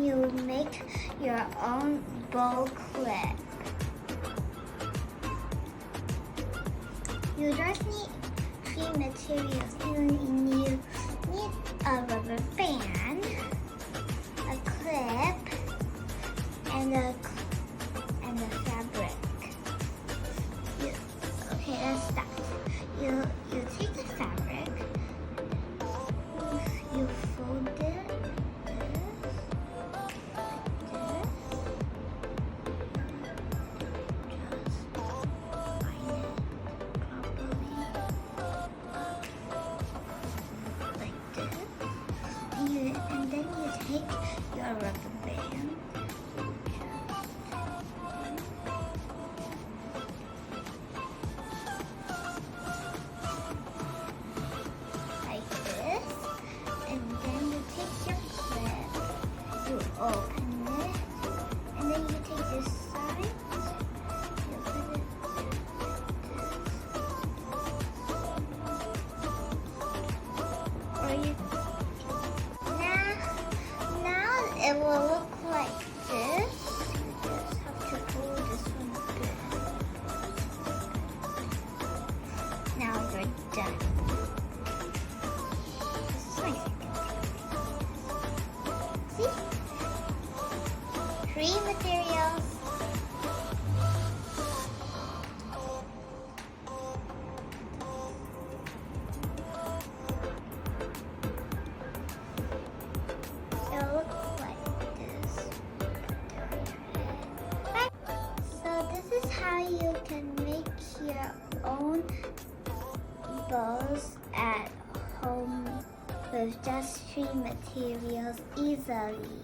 you make your own bow clip. You just need three materials. You need a rubber band, a clip, and a fabric. Okay, let's start. You take the fabric, you fold it and then you take your rubber band. Like this. And then you take your clip, you open it, and then you take this side, you put it like this. Or you Now it will look like this. You just have to pull this one good. Now you're done. This is my second piece. See? 3 materials. It'll look like this. So this is how you can make your own bows at home with just 3 materials easily.